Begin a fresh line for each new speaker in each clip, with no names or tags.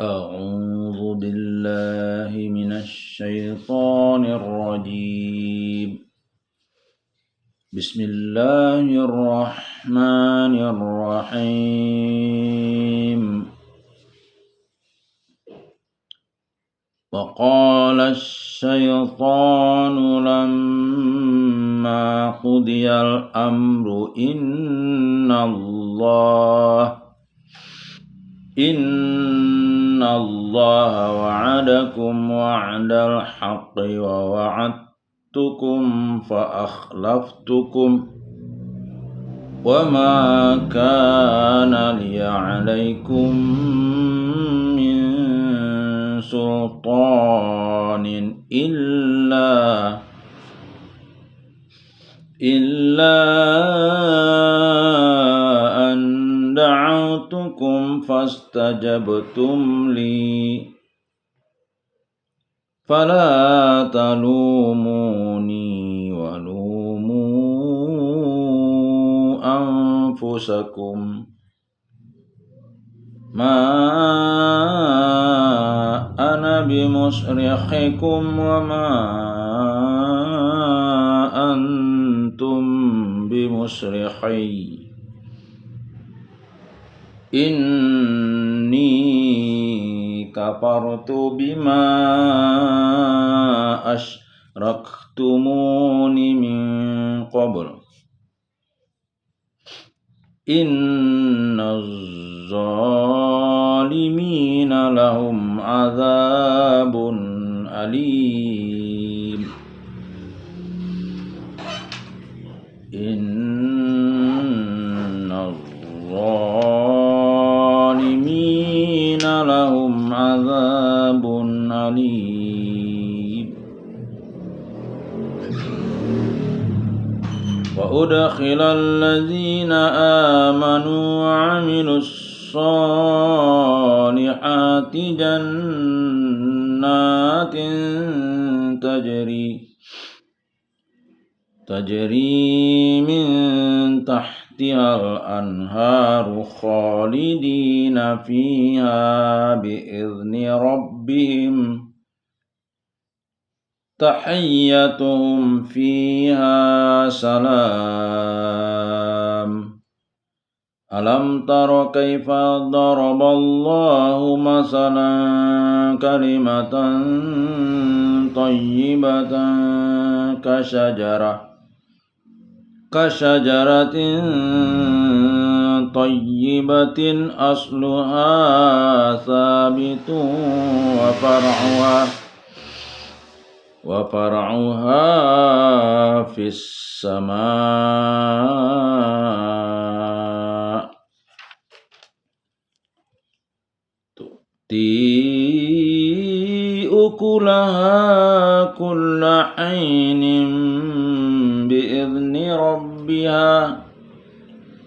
أعوذ بالله من الشيطان الرجيم. بسم الله الرحمن الرحيم. وقال الشيطان لما قضي الأمر إن الله وعدكم وعد الحق ووعدتكم فأخلفتكم وما كان لي عليكم من سلطان إلا أن دعوتكم فاستجبتم لي فلا تلوموني ولوموا أنفسكم ما أنا بمصرخكم وما أنتم بمصرخي إني كفرت بما أشركتمون من قبل إن الظالمين لهم عذاب أليم. إن الظالمين لهم عذاب أليم. وأدخل الذين آمنوا وعملوا الصالحات جنات تجري من تحتها الأنهار خالدين فيها بإذن ربهم تحيتهم فيها سلام. ألم تر كيف ضرب الله مثلا كلمة طيبة كشجرة طيبة أصلها ثابت وفرعها في السماء تؤتي أكلها كل حين بإذن ربها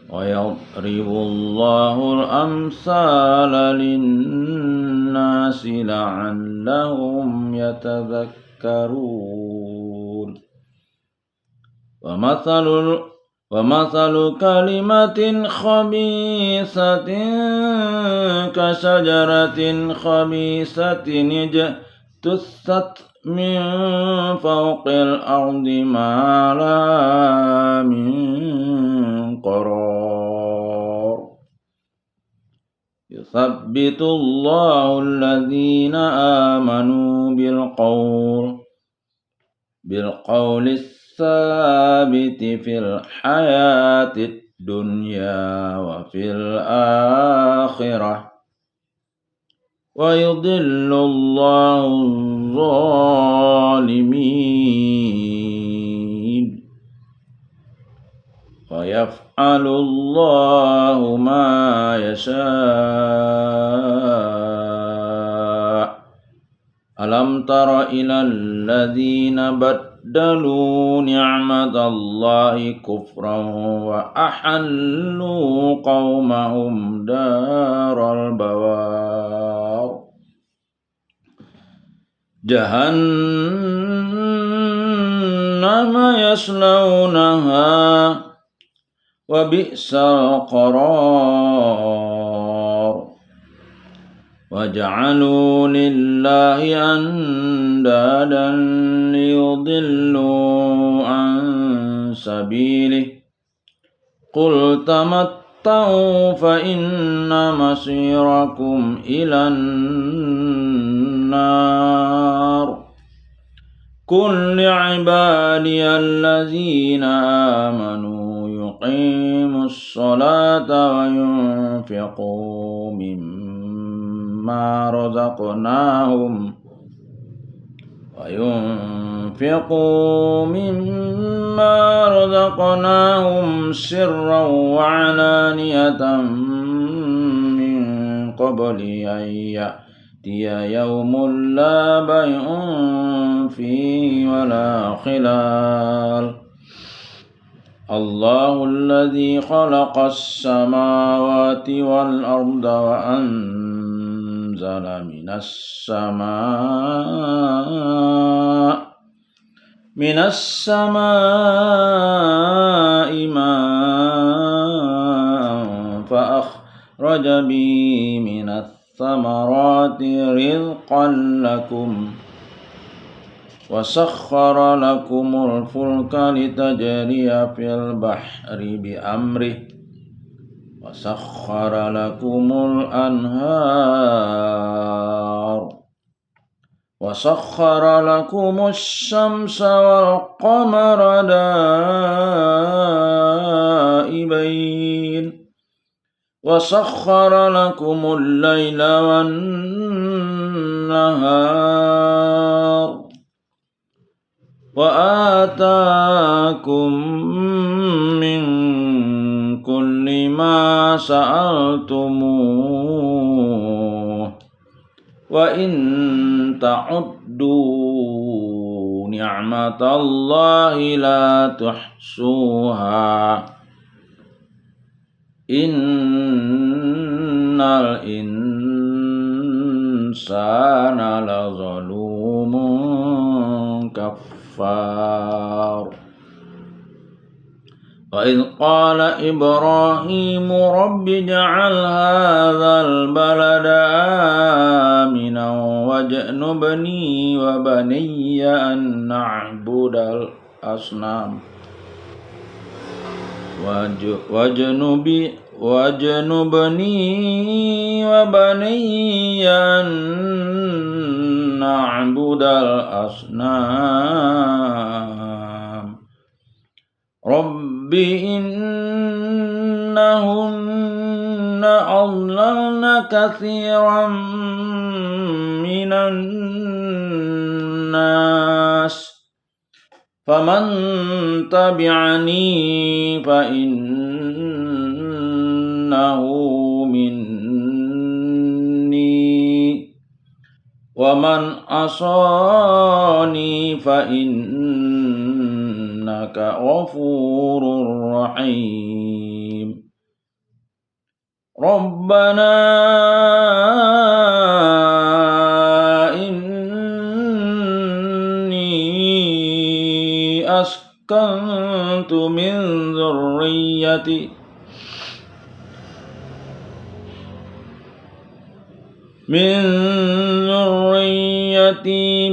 ويضرب الله الأمثال للناس لعلهم يتذكرون. ومثل كلمة خبيثة كشجرة خبيثة اجتثت من فوق الأرض ما لها من قرار. يثبت الله الذين آمنوا بالقول الثابت في الحياة الدنيا وفي الآخرة ويضل الله الظالمين ويفعل الله ما يشاء. ألم تر إلى الذين بدلوا نعمة الله كفرا وأحلوا قومهم دار البوار جهنم يصلونها وبئس القرار. وجعلوا لله أندادا ليضلوا عن سبيله قل تمتعوا فإن مصيركم إلى النار قل لعبادي الذين آمنوا يقيموا الصلاة وينفقوا مما رزقناهم سرا وعلانية من قبل أن يأتي يوم لا بيع فيه ولا خلال الله الذي خلق السماوات والأرض وأنزل من السماء ماء فأخرج به من الثمرات رزقا لكم وسخر لكم الفلك لتجري في البحر بأمره وسخر لكم الأنهار وسخر لكم الشمس والقمر دائبين وسخر لكم الليل والنهار وآتاكم من كل ما سألتموه وإن تعدوا نعمة الله لا تحصوها إن الإنسان لظلوم كفار وإذ قال إبراهيم رب اجعل هذا البلد آمنا واجنبني وبني أن نعبد الأصنام واجنبني وبني أن نعبد الأصنام رب إنهن أضللن كثيرا من الناس فمن تبعني فإنه مني ومن عصاني فإنك غفور رحيم ربنا إني أسكنت من ذريتي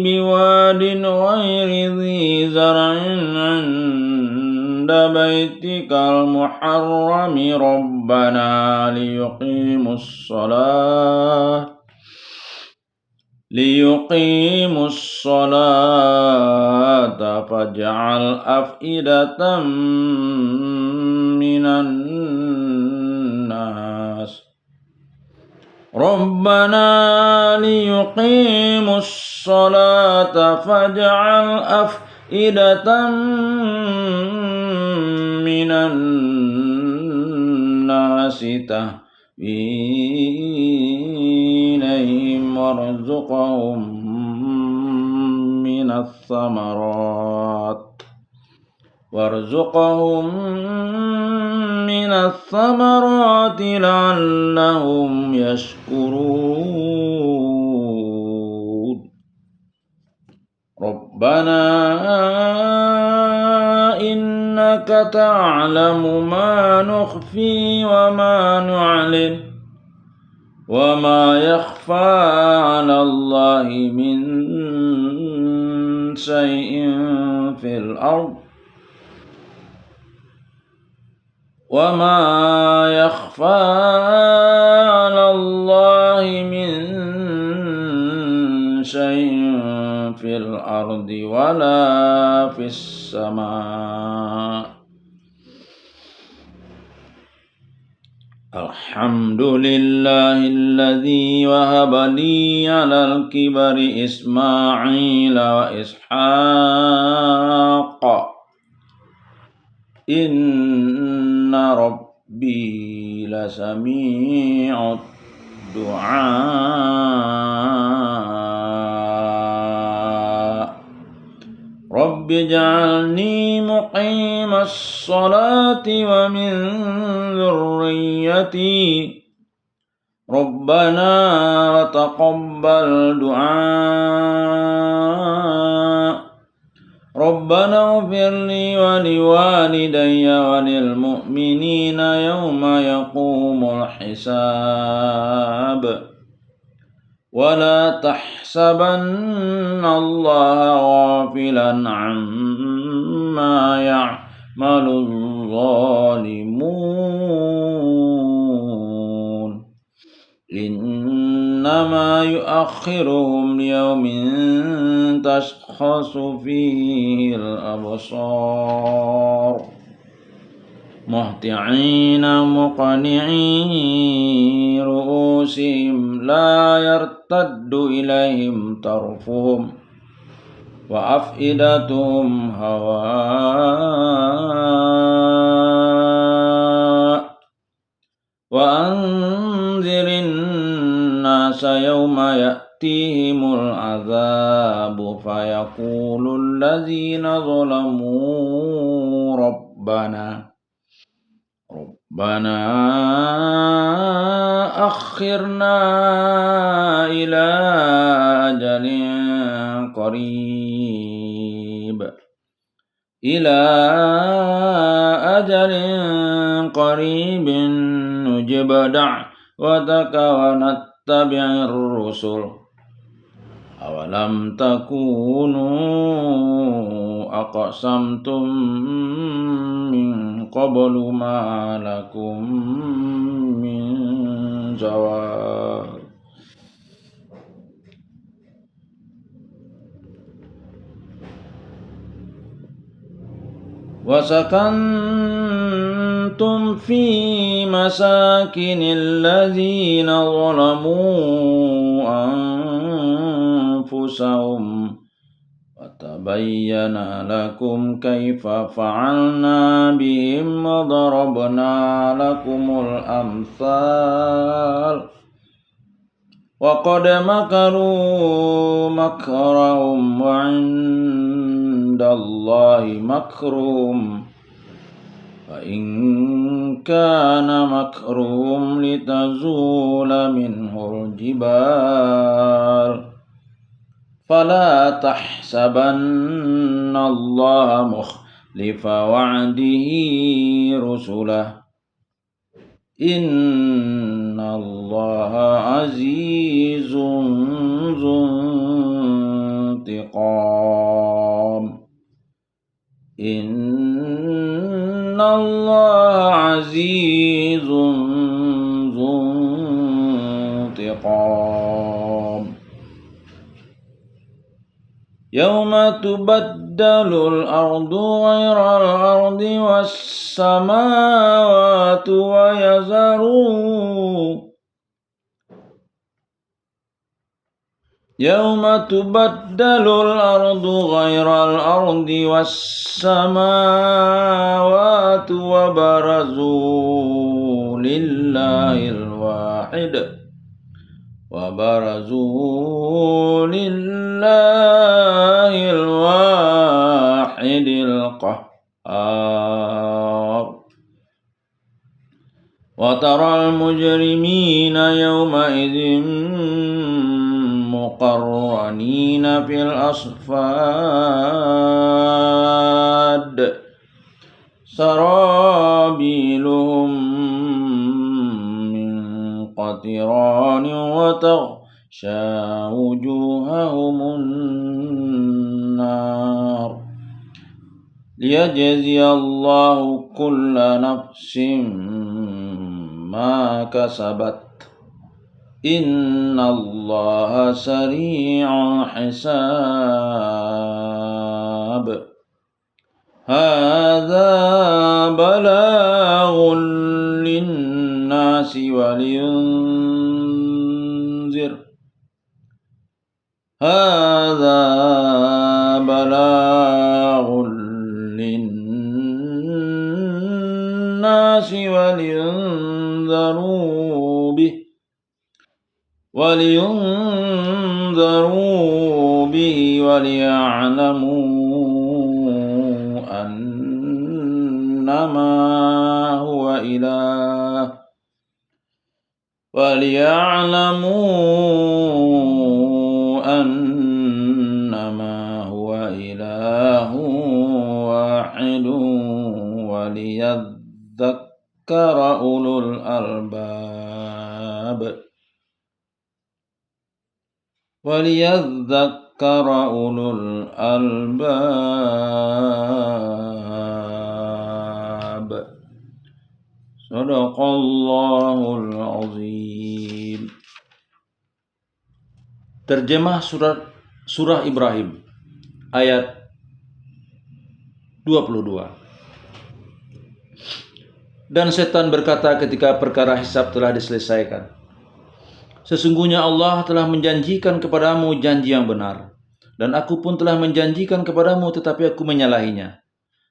بواد غير ذي زرع عند بيتك المحرم ربنا ليقيموا الصلاة فاجعل أفئدة من الناس ربنا ليقيموا الصلاة فاجعل أفئدة من الناس تهوي إليهم وارزقهم من الثمرات لعلهم يشكرون ربنا إنك تعلم ما نخفي وما نعلن وما يخفى على الله من شيء في الأرض وما يخفى على الله من شيء في الأرض ولا في السماء الحمد لله الذي وهب لي على الكبر إسماعيل وإسحاق إن ربي لسميع الدعاء رب اجعلني مقيم الصلاة ومن ذريتي ربنا وتقبل دعاء ربنا اغفر لي ولوالدي وللمؤمنين يوم يقوم الحساب ولا تحسبن الله غافلا عما يعمل الظالمون إنما يؤخرهم ليوم تشخص فيه الأبصار مهطعين مقنعي رؤوسهم لا يرتد إليهم طرفهم وأفئدتهم هواء وأنذر الناس يوم يأتيهم العذاب فيقول الذين ظلموا ربنا أخرنا إلى أجل قريب نجب دعوتك ونتبع الرسل أولم تكونوا أقسمتم من قبل ما لكم من زوال وسكنتم في مساكن الذين ظلموا أنفسهم وتبين لكم كيف فعلنا بهم وضربنا لكم الأمثال وقد مكروا مكرهم وعند الله مكرهم فإن كان مكرهم لتزول منه الجبال فلا تحسبن الله مخلف وعده رسله إن الله عزيز ذو انتقام إن الله عزيز ذو انتقام يوم تبدل الأرض غير الأرض والسماوات يوم تبدل الأرض غير الأرض والسماوات وبرزوا لله الواحد القهار وترى المجرمين يومئذ مقرنين في الأصفاد سرابيلهم من قطران نيران وتغشى وجوههم النار ليجزي الله كل نفس ما كسبت إن الله سريع الحساب هذا بلاغ للناس ولينذر هذا بلاغ للناس ولينذروا به وليعلموا أنما هو إله واحد وليذكر أولو الألباب Sadaqallahul azim. Terjemah surah Ibrahim ayat 22. Dan setan berkata ketika perkara hisab telah diselesaikan, sesungguhnya Allah telah menjanjikan kepadamu janji yang benar, dan aku pun telah menjanjikan kepadamu tetapi aku menyalahinya.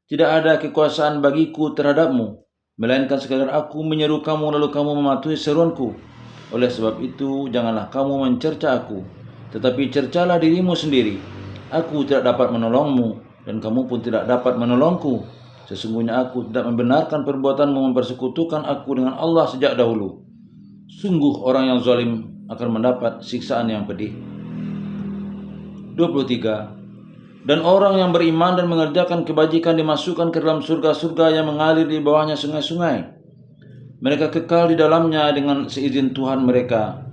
Tidak ada kekuasaan bagiku terhadapmu, melainkan sekadar aku menyeru kamu lalu kamu mematuhi seruanku. Oleh sebab itu janganlah kamu mencerca aku, tetapi cercalah dirimu sendiri. Aku tidak dapat menolongmu dan kamu pun tidak dapat menolongku. Sesungguhnya aku tidak membenarkan perbuatanmu mempersekutukan aku dengan Allah sejak dahulu. Sungguh orang yang zalim akan mendapat siksaan yang pedih. 23. Dan orang yang beriman dan mengerjakan kebajikan dimasukkan ke dalam surga-surga yang mengalir di bawahnya sungai-sungai. Mereka kekal di dalamnya dengan seizin Tuhan mereka.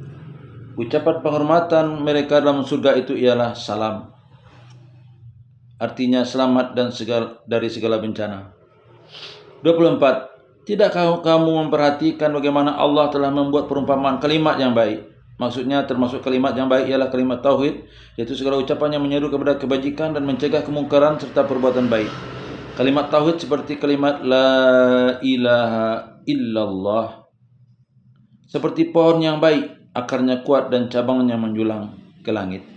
Ucapan penghormatan mereka dalam surga itu ialah salam. Artinya selamat dan dari segala bencana. 24. Tidakkah kamu memperhatikan bagaimana Allah telah membuat perumpamaan kalimat yang baik? Maksudnya termasuk kalimat yang baik ialah kalimat tauhid, yaitu segala ucapan yang menyeru kepada kebajikan dan mencegah kemungkaran serta perbuatan baik. Kalimat tauhid seperti kalimat la ilaha illallah. Seperti pohon yang baik, akarnya kuat dan cabangnya menjulang ke langit.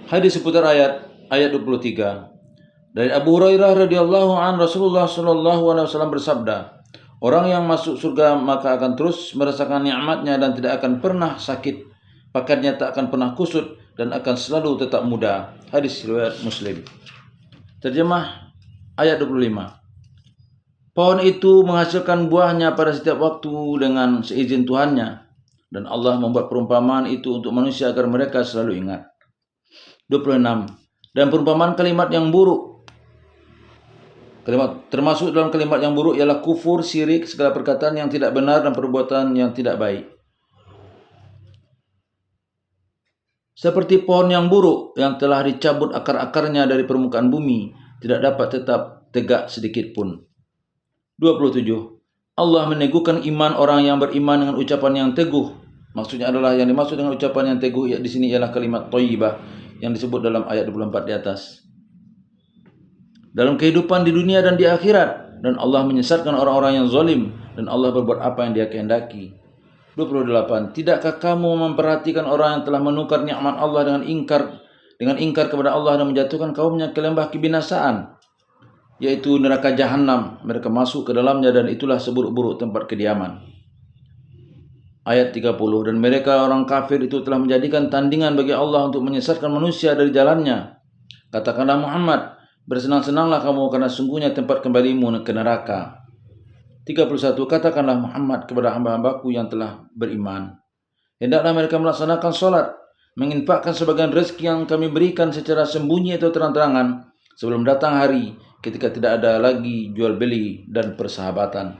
Hadis seputar ayat 23. Dari Abu Hurairah radhiyallahu an, Rasulullah sallallahu alaihi wasallam bersabda, orang yang masuk surga maka akan terus merasakan nikmatnya dan tidak akan pernah sakit. Pakaiannya tak akan pernah kusut dan akan selalu tetap muda. Hadis riwayat Muslim. Terjemah ayat 25. Pohon itu menghasilkan buahnya pada setiap waktu dengan seizin Tuhannya, dan Allah membuat perumpamaan itu untuk manusia agar mereka selalu ingat. 26. Dan perumpamaan kalimat yang buruk. Termasuk dalam kalimat yang buruk ialah kufur, syirik, segala perkataan yang tidak benar dan perbuatan yang tidak baik. Seperti pohon yang buruk yang telah dicabut akar-akarnya dari permukaan bumi, tidak dapat tetap tegak sedikit pun. 27. Allah meneguhkan iman orang yang beriman dengan ucapan yang teguh. Maksudnya adalah yang dimaksud dengan ucapan yang teguh di sini ialah kalimat thayyibah yang disebut dalam ayat 24 di atas. Dalam kehidupan di dunia dan di akhirat, dan Allah menyesatkan orang-orang yang zalim, dan Allah berbuat apa yang Dia kehendaki. 28. Tidakkah kamu memperhatikan orang yang telah menukar nikmat Allah dengan ingkar kepada Allah dan menjatuhkan kaumnya ke lembah kebinasaan, yaitu neraka jahanam. Mereka masuk ke dalamnya dan itulah seburuk-buruk tempat kediaman. Ayat 30. Dan mereka orang kafir itu telah menjadikan tandingan bagi Allah untuk menyesatkan manusia dari jalannya. Katakanlah Muhammad, bersenang-senanglah kamu karena sungguhnya tempat kembalimu ke neraka. 31. Katakanlah Muhammad kepada hamba-hambaku yang telah beriman, hendaklah mereka melaksanakan solat, menginfakkan sebagian rezeki yang kami berikan secara sembunyi atau terang-terangan sebelum datang hari ketika tidak ada lagi jual beli dan persahabatan.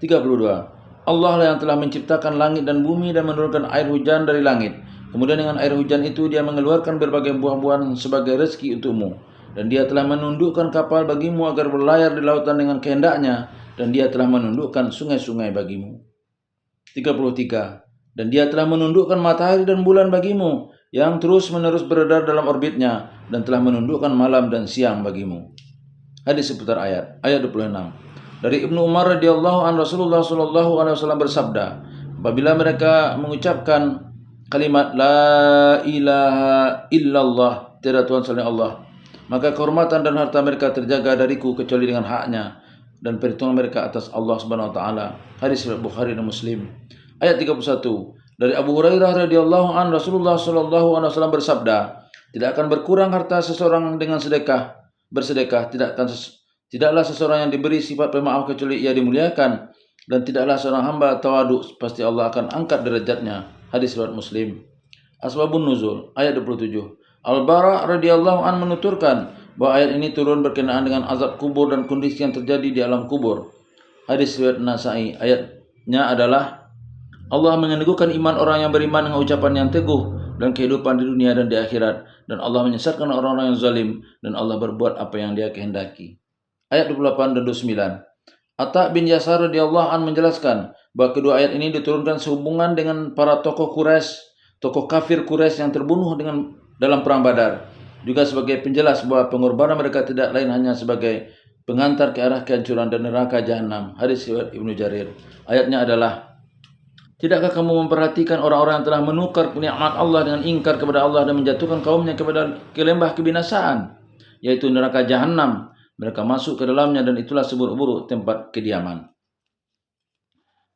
32. Allah lah yang telah menciptakan langit dan bumi dan menurunkan air hujan dari langit. Kemudian dengan air hujan itu dia mengeluarkan berbagai buah-buahan sebagai rezeki untukmu. Dan dia telah menundukkan kapal bagimu agar berlayar di lautan dengan kehendaknya. Dan dia telah menundukkan sungai-sungai bagimu. 33. Dan dia telah menundukkan matahari dan bulan bagimu, yang terus-menerus beredar dalam orbitnya, dan telah menundukkan malam dan siang bagimu. Hadis seputar ayat 26. Dari Ibnu Umar radhiyallahu an Rasulullah sallallahu alaihi wasallam bersabda, apabila mereka mengucapkan kalimat la ilaha illallah, tiada Tuhan selain Allah, maka kehormatan dan harta mereka terjaga dariku kecuali dengan haknya dan perhitungan mereka atas Allah Subhanahu wa taala. Hadis riwayat Bukhari dan Muslim. Ayat 31. Dari Abu Hurairah radhiyallahu an Rasulullah sallallahu alaihi wasallam bersabda, tidak akan berkurang harta seseorang dengan bersedekah, tidaklah seseorang yang diberi sifat pemaaf kecuali ia dimuliakan, dan tidaklah seorang hamba tawadu pasti Allah akan angkat derajatnya. Hadis riwayat Muslim. Asbabun nuzul ayat 27. Al-Bara radhiyallahu an menuturkan bahwa ayat ini turun berkenaan dengan azab kubur dan kondisi yang terjadi di alam kubur. Hadis riwayat Nasa'i. Ayatnya adalah Allah meneguhkan iman orang yang beriman dengan ucapan yang teguh dan kehidupan di dunia dan di akhirat, dan Allah menyesatkan orang-orang yang zalim, dan Allah berbuat apa yang Dia kehendaki. Ayat 28 dan 29. Atta bin Yasar radhiyallahu an menjelaskan bahwa kedua ayat ini diturunkan sehubungan dengan para tokoh kafir Quraisy yang terbunuh dalam perang Badar, juga sebagai penjelas bahwa pengorbanan mereka tidak lain hanya sebagai pengantar ke arah kehancuran dan neraka jahanam. Hadis riwayat Ibnu Jarir. Ayatnya adalah, tidakkah kamu memperhatikan orang-orang yang telah menukar nikmat Allah dengan ingkar kepada Allah dan menjatuhkan kaumnya ke lembah kebinasaan, yaitu neraka jahanam. Mereka masuk ke dalamnya dan itulah seburuk-buruk tempat kediaman.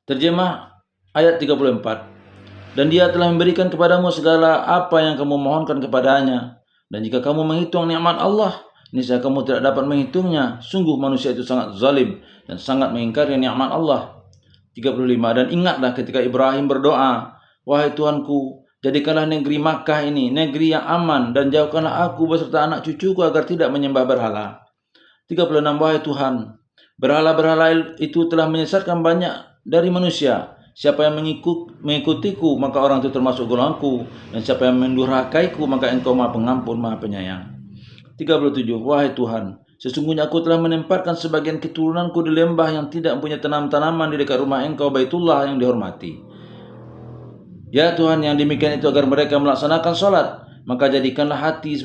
Terjemah ayat 34. Dan Dia telah memberikan kepadamu segala apa yang kamu mohonkan kepadanya. Dan jika kamu menghitung nikmat Allah, niscaya kamu tidak dapat menghitungnya. Sungguh manusia itu sangat zalim dan sangat mengingkari nikmat Allah. 35. Dan ingatlah ketika Ibrahim berdoa, wahai Tuhanku, jadikanlah negeri Makkah ini negeri yang aman, dan jauhkanlah aku beserta anak cucuku agar tidak menyembah berhala. 36. Wahai Tuhan, berhala-berhala itu telah menyesatkan banyak dari manusia. Siapa yang mengikutiku, maka orang itu termasuk golonganku, dan siapa yang mendurhakaiku, maka Engkau Maha Pengampun, Maha Penyayang. 37. Wahai Tuhan, sesungguhnya aku telah menempatkan sebagian keturunanku di lembah yang tidak mempunyai tanam-tanaman di dekat rumah Engkau Baitullah yang dihormati. Ya Tuhan, yang demikian itu agar mereka melaksanakan salat, maka jadikanlah hati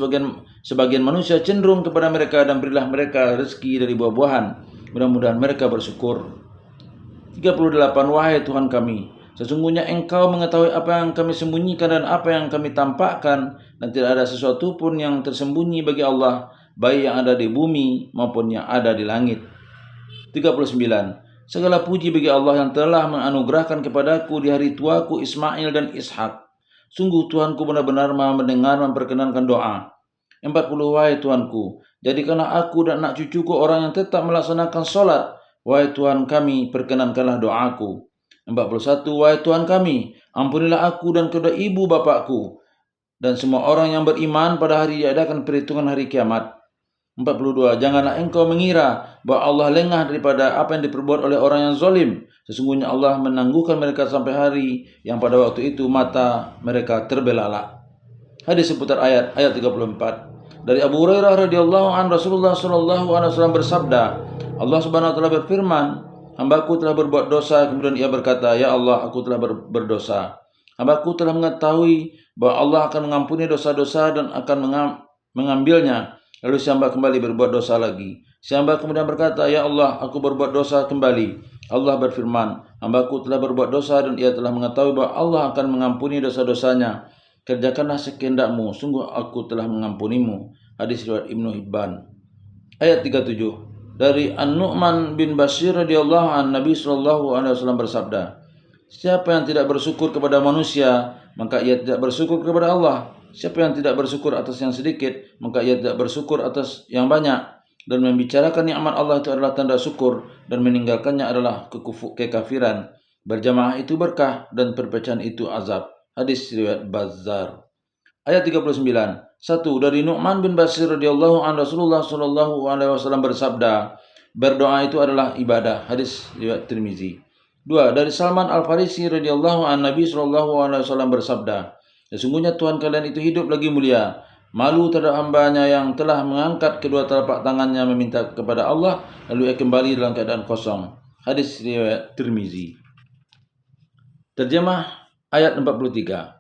sebagian manusia cenderung kepada mereka, dan berilah mereka rezeki dari buah-buahan. Mudah-mudahan mereka bersyukur. 38. Wahai Tuhan kami, sesungguhnya Engkau mengetahui apa yang kami sembunyikan dan apa yang kami tampakkan, dan tidak ada sesuatu pun yang tersembunyi bagi Allah, baik yang ada di bumi maupun yang ada di langit. 39. Segala puji bagi Allah yang telah menganugerahkan kepadaku di hari tuaku Ismail dan Ishak. Sungguh Tuhanku benar-benar Maha mendengar memperkenankan doa. 40. Wahai Tuhanku, jadikanlah aku dan anak cucuku orang yang tetap melaksanakan solat. Wahai Tuhan kami, perkenankanlah doaku. 41. Wahai Tuhan kami, ampunilah aku dan kedua ibu bapakku dan semua orang yang beriman pada hari diadakan perhitungan hari kiamat. 42. Janganlah engkau mengira bahwa Allah lengah daripada apa yang diperbuat oleh orang yang zalim. Sesungguhnya Allah menangguhkan mereka sampai hari yang pada waktu itu mata mereka terbelalak. Hadis seputar ayat 34. Dari Abu Hurairah radhiyallahu an Rasulullah sallallahu alaihi wasallam bersabda, Allah Subhanahu wa taala berfirman, hambaku telah berbuat dosa, kemudian ia berkata, ya Allah, aku telah berdosa. Hambaku telah mengetahui bahwa Allah akan mengampuni dosa-dosa dan akan mengambilnya. Lalu si hamba kembali berbuat dosa lagi. Si hamba kemudian berkata, ya Allah, aku berbuat dosa kembali. Allah berfirman, hambaku telah berbuat dosa dan ia telah mengetahui bahwa Allah akan mengampuni dosa-dosanya. Kerjakanlah sekehendakmu, sungguh aku telah mengampunimu. Hadis riwayat Ibnu Hibban. Ayat 37. Dari An-Nu'man bin Bashir radhiyallahu an, Nabi sallallahu alaihi wasallam bersabda, siapa yang tidak bersyukur kepada manusia, maka ia tidak bersyukur kepada Allah. Siapa yang tidak bersyukur atas yang sedikit, maka ia tidak bersyukur atas yang banyak. Dan membicarakan nikmat Allah itu adalah tanda syukur, dan meninggalkannya adalah kekafiran. Berjamaah itu berkah, dan perpecahan itu azab. Hadis riwayat Bazzar. Ayat 39. 1. Dari Nu'man bin Bashir radhiyallahu an, Rasulullah sallallahu alaihi wasallam bersabda, berdoa itu adalah ibadah. Hadis riwayat Tirmizi. 2. Dari Salman Al-Farisi radhiyallahu an, Nabi SAW bersabda, sesungguhnya Tuhan kalian itu hidup lagi mulia, malu terhadap hambanya yang telah mengangkat kedua telapak tangannya meminta kepada Allah, lalu ia kembali dalam keadaan kosong. Hadis riwayat Tirmizi. Terjemah ayat 43.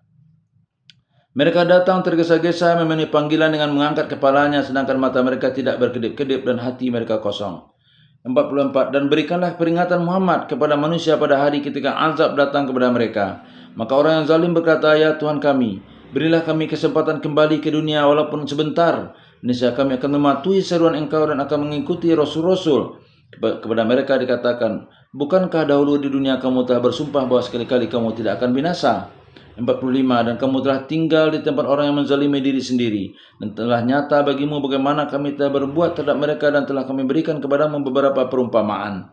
Mereka datang tergesa-gesa memenuhi panggilan dengan mengangkat kepalanya, sedangkan mata mereka tidak berkedip-kedip dan hati mereka kosong. 44. Dan berikanlah peringatan Muhammad kepada manusia pada hari ketika azab datang kepada mereka. Maka orang yang zalim berkata, ya Tuhan kami, berilah kami kesempatan kembali ke dunia walaupun sebentar. Niscaya kami akan mematuhi seruan Engkau dan akan mengikuti Rasul-Rasul. Kepada mereka dikatakan, bukankah dahulu di dunia kamu telah bersumpah bahwa sekali-kali kamu tidak akan binasa? 45. Dan kamu telah tinggal di tempat orang yang menzalimi diri sendiri, dan telah nyata bagimu bagaimana kami telah berbuat terhadap mereka, dan telah kami berikan kepadamu beberapa perumpamaan.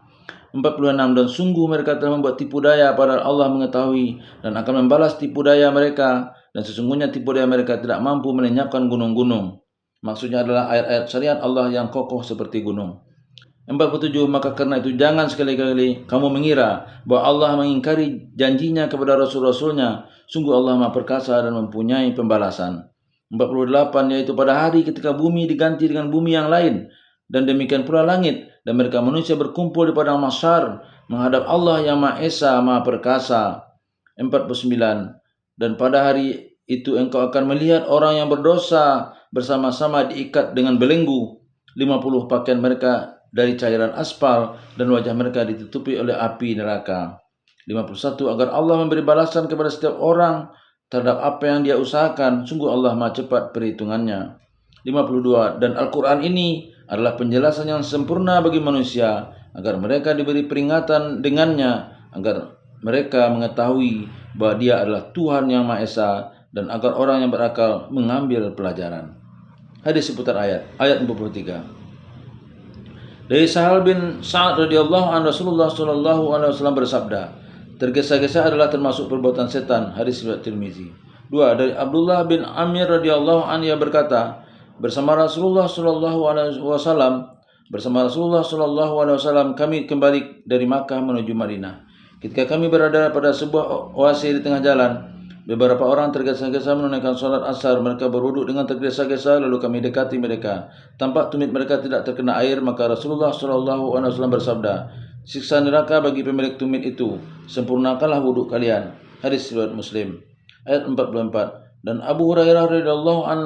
46. Dan sungguh mereka telah membuat tipu daya, padahal Allah mengetahui dan akan membalas tipu daya mereka, dan sesungguhnya tipu daya mereka tidak mampu melenyapkan gunung-gunung. Maksudnya adalah ayat-ayat syariat Allah yang kokoh seperti gunung. 47. Maka karena itu jangan sekali-kali kamu mengira bahwa Allah mengingkari janjinya kepada Rasul-Rasulnya. Sungguh Allah Maha Perkasa dan mempunyai pembalasan. 48. Yaitu pada hari ketika bumi diganti dengan bumi yang lain, dan demikian pula langit, dan mereka manusia berkumpul di padang mahsyar menghadap Allah yang Maha Esa, Maha Perkasa. 49. Dan pada hari itu engkau akan melihat orang yang berdosa bersama-sama diikat dengan belenggu 50 pakaian mereka dari cairan aspal, dan wajah mereka ditutupi oleh api neraka. 51. Agar Allah memberi balasan kepada setiap orang terhadap apa yang dia usahakan. Sungguh Allah Maha cepat perhitungannya. 52. Dan Al-Quran ini adalah penjelasan yang sempurna bagi manusia, agar mereka diberi peringatan dengannya, agar mereka mengetahui bahwa dia adalah Tuhan yang Maha Esa, dan agar orang yang berakal mengambil pelajaran. Hadis seputar ayat 43. Dari Sahal bin Sa'ad radhiyallahu an, Rasulullah sallallahu alaihi wasallam bersabda, tergesa-gesa adalah termasuk perbuatan setan. Hadis riwayat Tirmizi. 2. Dari Abdullah bin Amir radhiyallahu an, ia berkata, bersama Rasulullah sallallahu alaihi wasallam kami kembali dari Makkah menuju Madinah. Ketika kami berada pada sebuah oasis di tengah jalan, beberapa orang tergesa-gesa menunaikan sholat asar. Mereka berwuduk dengan tergesa-gesa, lalu kami dekati mereka. Tampak tumit mereka tidak terkena air, maka Rasulullah SAW bersabda, siksa neraka bagi pemilik tumit itu, sempurnakanlah wuduk kalian. Hadis riwayat Muslim. Ayat 44. Dan Abu Hurairah radhiyallahu an,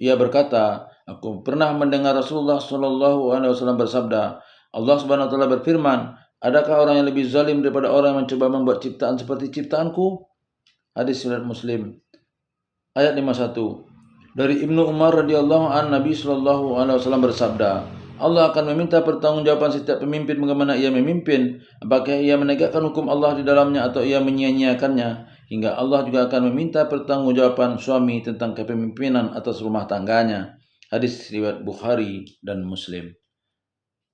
ia berkata, aku pernah mendengar Rasulullah SAW bersabda, Allah Subhanahu wa taala berfirman, adakah orang yang lebih zalim daripada orang yang mencoba membuat ciptaan seperti ciptaanku? Hadis riwayat Muslim. Ayat 51. Dari Ibnu Umar radhiyallahu an, Nabi sallallahu alaihi wasallam bersabda, Allah akan meminta pertanggungjawaban setiap pemimpin bagaimana ia memimpin, apakah ia menegakkan hukum Allah di dalamnya atau ia menyia-nyiakannya, hingga Allah juga akan meminta pertanggungjawaban suami tentang kepemimpinan atas rumah tangganya. Hadis riwayat Bukhari dan Muslim.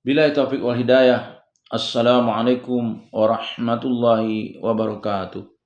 Billahi taufiq wal hidayah. Assalamualaikum warahmatullahi wabarakatuh.